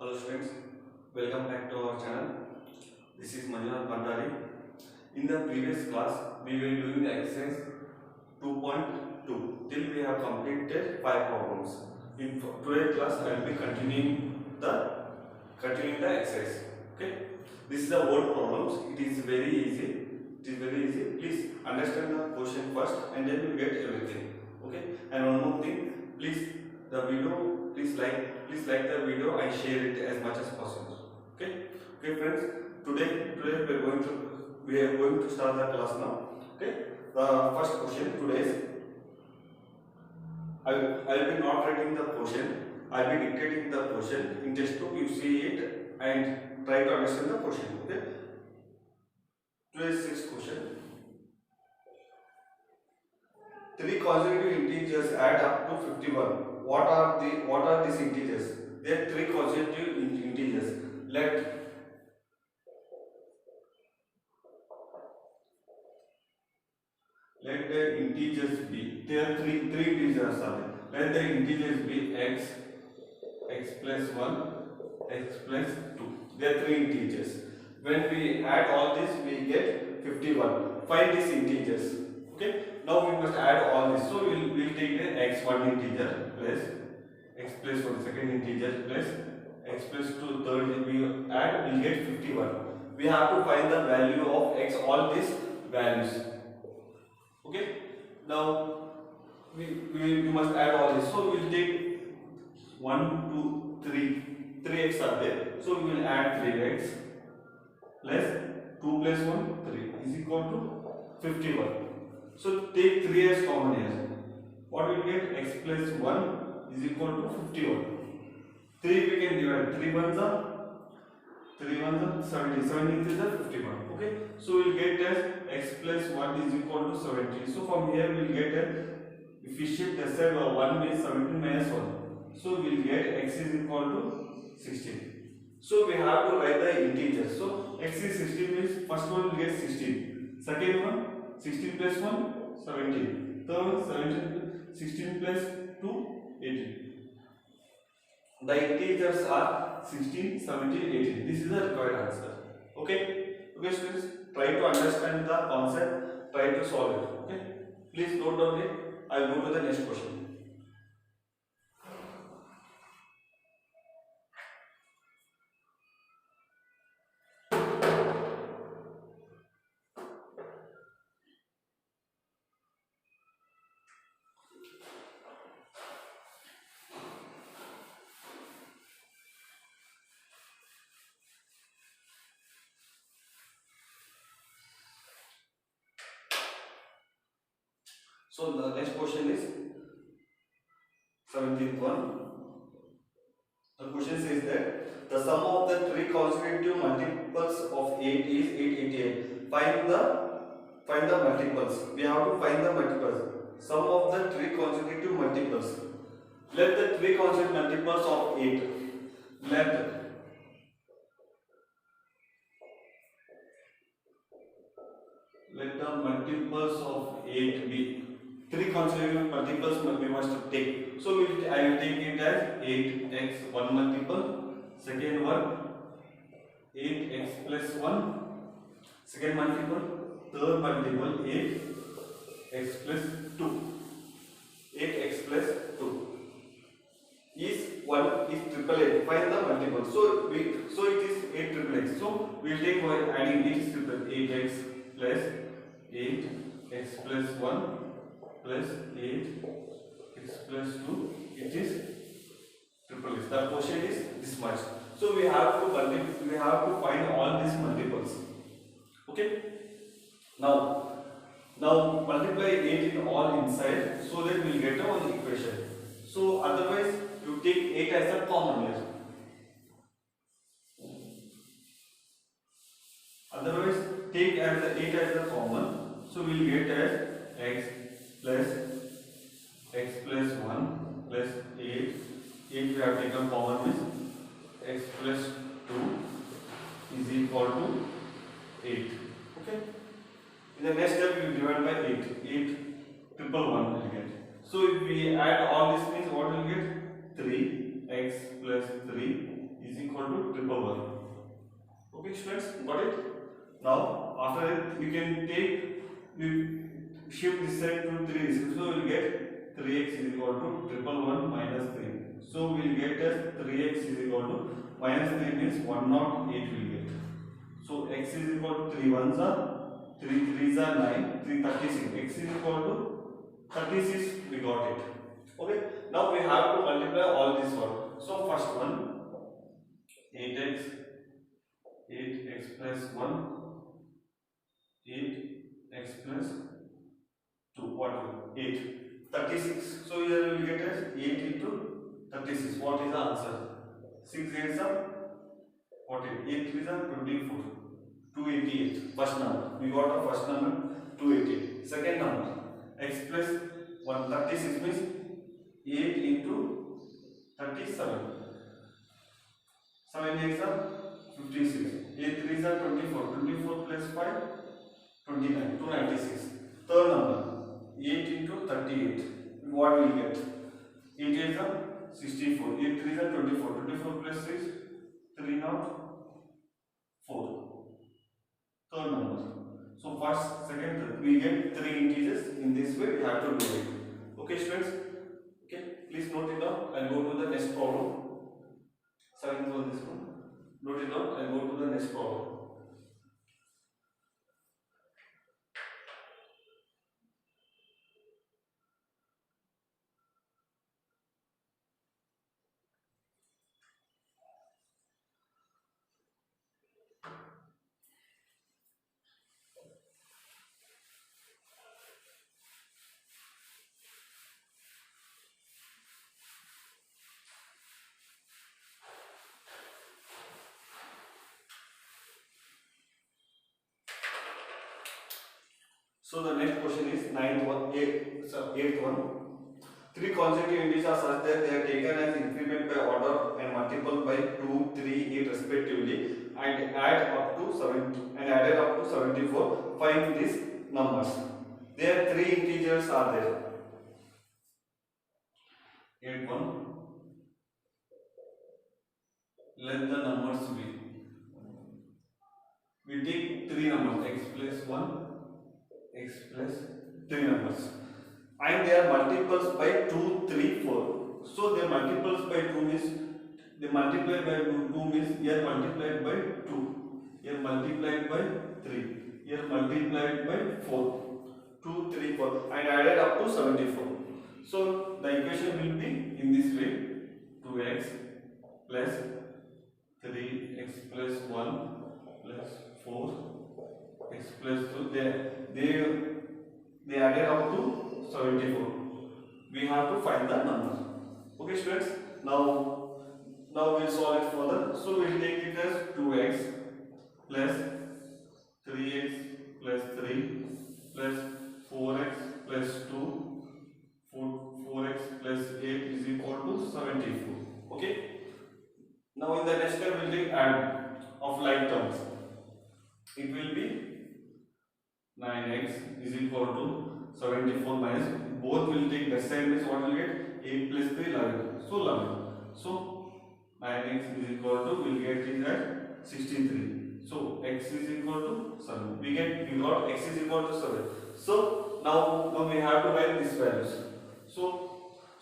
Hello students, welcome back to our channel. This is Manjunath Bhandari. In the previous class, we were doing the exercise 2.2 till we have completed 5 problems. In today's class, I will be continuing the exercise. Okay, this is the word problems. It is very easy. Please understand the question first, and then you get everything. Okay, and one more thing, please the video. Please like the video and share it as much as possible. Okay friends. Today we are going to start the class now. Okay. The first question today is I will be not writing the question. I will be dictating the question in test tube. You see it and try to understand the question. Okay. Today's sixth question. 3 consecutive integers add up to 51. What are these integers? They are 3 consecutive integers. Let the integers be. There are three integers are there. Let the integers be x plus 1, x plus 2. There are 3 integers. When we add all this, we get 51. Find these integers. Okay. Now we must add all this. So we will take the x1 integer plus x plus 1 second integer plus x plus 2 third. We add, we get 51. We have to find the value of x, all these values. Okay. Now we must add all this. So we will take 1, 2, 3. 3x are there. So we will add 3x plus 2 plus 1, 3 is equal to 51. So take 3 as common here. What we get? X plus 1 is equal to 51. 3 we can divide. 3 ones are 70. 70 is 51. Okay. So we will get as x plus 1 is equal to 70. So from here we will get if we shift the side, 1 means 17 minus 1. So we will get x is equal to 16. So we have to write the integers. So x is 16 means first one will get 16. Second one 16 plus 1 17. Third one 16 plus 2 18. The integers are 16, 17, 18. This is the required answer. Okay students, try to understand the concept, try to solve it. Okay, please note down it. I will go to the next question. So the next question is 17th one. The question says that the sum of the 3 consecutive multiples of 8 is 888. Find the multiples. We have to find the multiples. Sum of the 3 consecutive multiples. Let the 3 consecutive multiples of 8. Let the multiples of 8 be 3 consecutive multiples we must take. So I will take it as 8x one multiple, second one 8x plus 1, second multiple, third multiple 8x plus 2. 8x plus 2 is 1 is triple 8. Find the multiple. So it is 8 triple x. So we will take by adding it triple 8x plus 8x plus 1 plus 8x plus 2. It is triple x. The quotient is this much. So we have to find all these multiples. Okay. Now multiply 8 in all inside, so that we will get one equation. So otherwise you take 8 as a common here. Otherwise take as the 8 as a common. So we will get as x plus 1 plus 8. 8 we have taken common means x plus 2 is equal to 8. Okay. In the next step we will divide by 8. 8 triple 1 will get. So if we add all this means what will get? 3x plus 3 is equal equal to triple one. Okay, students, got it? Now, after it, we can shift this side to 3. So, we will get 3x is equal to triple one minus 3. So, we will get as 3x is equal to minus 3 means 108 will get. So, x is equal to 3 ones are 3 3s are 9, 3 36. X is equal to 36. We got it. Okay. Now, we have to multiply all this one. So, first one 8x plus 1, 8x plus 2, what 8, 36. So here we will get as 8 into 36. What is the answer? 6 8s are 48, 8 3s are 24, 288. First number, we got the first number 288. Second number, x plus 136 means 8 into 37. 7 8s are 56. 8 3s are 24. 24 plus 5, 29. 296. Third number, 8 into 38. What we will get? 8 8s are 64. 8 3s are 24. 24 plus 6, 304. Third number. So first, second, third. We get 3 integers. In this way, we have to do it. Okay, students? Okay, please note it down. I'll go to the next problem. 7th one, this one. Note it down. I'll go to the next problem. So the next question is 8th one. 3 consecutive integers are such that they are taken as increment by order and multiplied by 2, 3, 8 respectively, and added up to 74. Find these numbers. There 3 integers are there. 8 1. Let the numbers be. We take 3 numbers, x plus 1, x plus 3 numbers, and they are multiples by 2, 3, 4. So their multiples by 2 means they multiply by 2 means here multiplied by 2, here multiplied by 3, here multiplied by 4, 2, 3, 4, and added up to 74. So the equation will be in this way: 2x plus 3x plus 1 plus 4x plus 2. They added up to 74. We have to find the number. Okay, students. Now we'll solve it further. So we'll take it as 2x plus 3x plus 3 plus 4x plus 2, 4x plus 8 is equal to 74. Okay. Now in the next step we'll take add of like terms. It will be 9x is equal to 74 minus, both will take the same means what will get 8 plus 3 11. So 11. So 9x is equal to, we'll get it at 63. So x is equal to 7. We got x is equal to 7. So now we have to write these values. So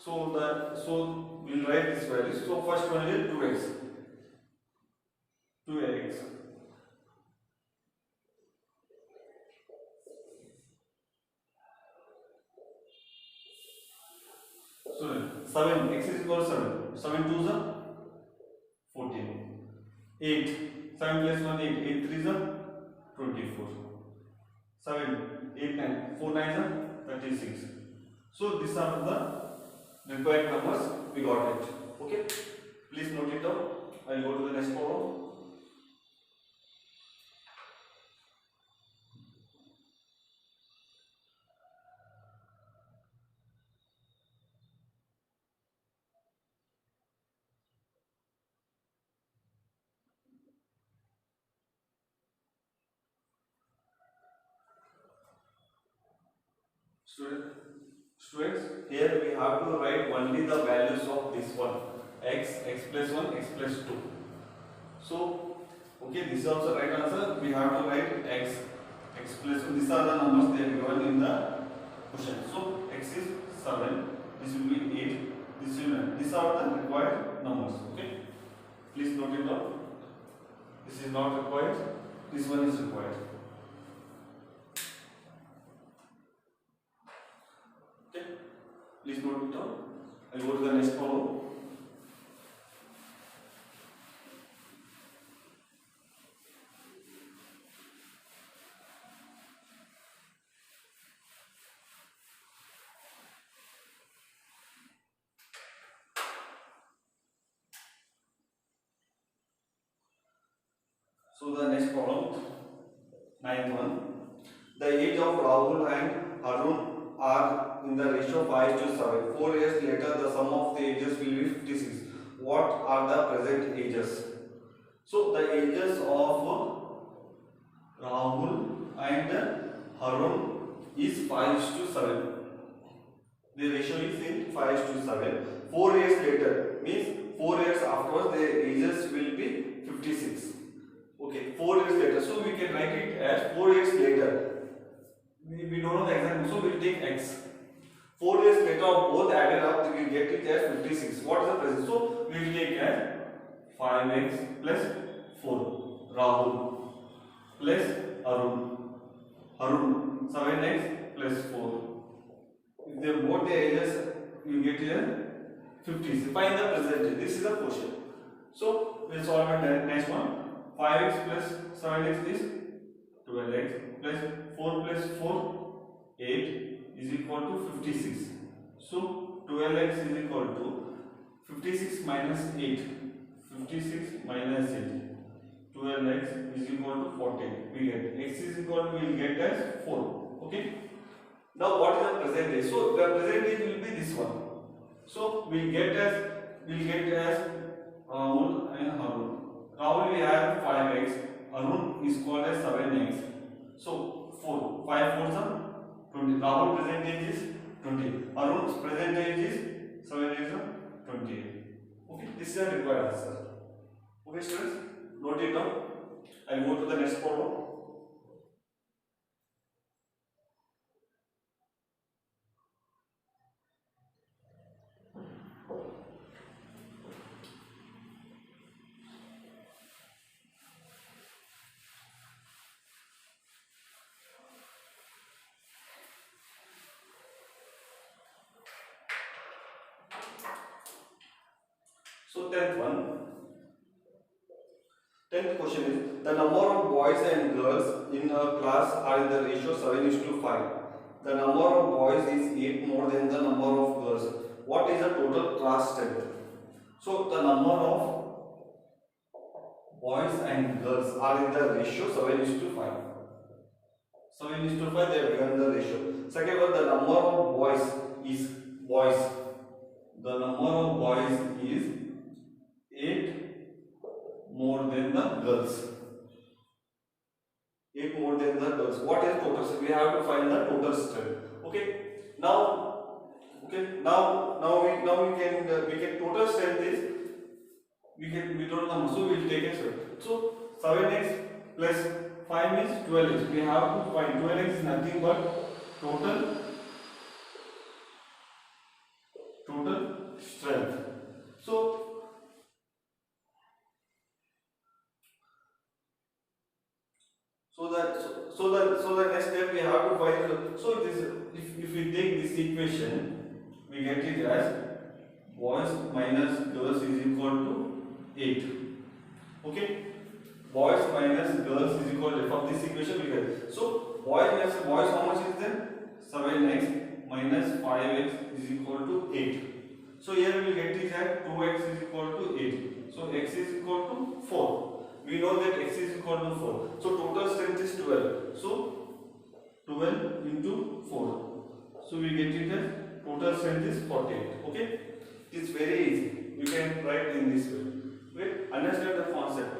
we'll write these values. So first one is 2x. 2x. So 7, x is equal to 7. 7 2s are 14. 8. 7 plus 1 8. 8 3s are 24. 7 8 9. 4 9s are 36. So these are the required numbers. We got it. Okay. Please note it down. I will go to the next problem. Students, here we have to write only the values of this one, x plus 1, x plus 2. So okay, this is also right answer. We have to write x plus. These are the numbers they are given in the question. So x is 7. This will be 8. This will be 9. These are the required numbers. Okay. Please note it down. This is not required. This one is required. Okay. Please note it down. I will go to the next problem. So the next problem, 9th one. The age of Rahul and Harun are in the ratio 5:7. 4 years later, the sum of the ages will be 56. What are the present ages? So the ages of Rahul and Harun is 5:7. The ratio is in 5:7. 4 years later means 4 years afterwards, their ages will be 56. Okay, 4 years later. So we can write it as 4 years later. We don't know the exact, so we'll take x. 4 years later of both added up, we will get it as 56. What is the present? So we will take as 5x plus 4. Rahul plus Harun 7x plus 4. If they both their ages, you get here 56. Find the present. This is the question. So we'll solve it next one. 5x plus 7x is 12x plus 4 plus 4 8 is equal to 56. So 12x is equal to 56 minus 8. 56 minus 8. 12x is equal to 14. We get x is equal to, we will get as 4. Okay. Now what is the present age? So the present age will be this one. So we will get as Rahul and Harun. Rahul we have 5x, Harun is called as 7x. So 4, 5 4s are 20. Rahul present age is 20. Harun's present age is 7 is 28. Okay, this is a required answer. Okay students, note it down. I will go to the next problem. So 10th question is, the number of boys and girls in a class are in the ratio 7:5. The number of boys is 8 more than the number of girls. What is the total class strength? So the number of boys and girls are in the ratio 7:5. 7:5 they have given the ratio. Second one, the number of boys is boys. The number of boys is 8 more than the girls. 8 more than the girls. What is total? So we have to find the total strength. Okay. Now we can total strength is we don't know. So we will take a strength. So 7x plus 5 is 12x. We have to find 12x is nothing but total strength. So the next step we have to find. So this, if we take this equation, we get it as boys minus girls is equal to 8. Okay, boys minus girls is equal to, from this equation we get. So boys minus boys, how much is there? 7x minus 5x is equal to 8. So here we will get it as 2x is equal to 8. So x is equal to 4. We know that x is equal to 4. So total strength is 12. So 12 into 4. So we get it as total strength is 48. Okay, it's very easy. You can write in this way. Okay, understand the concept.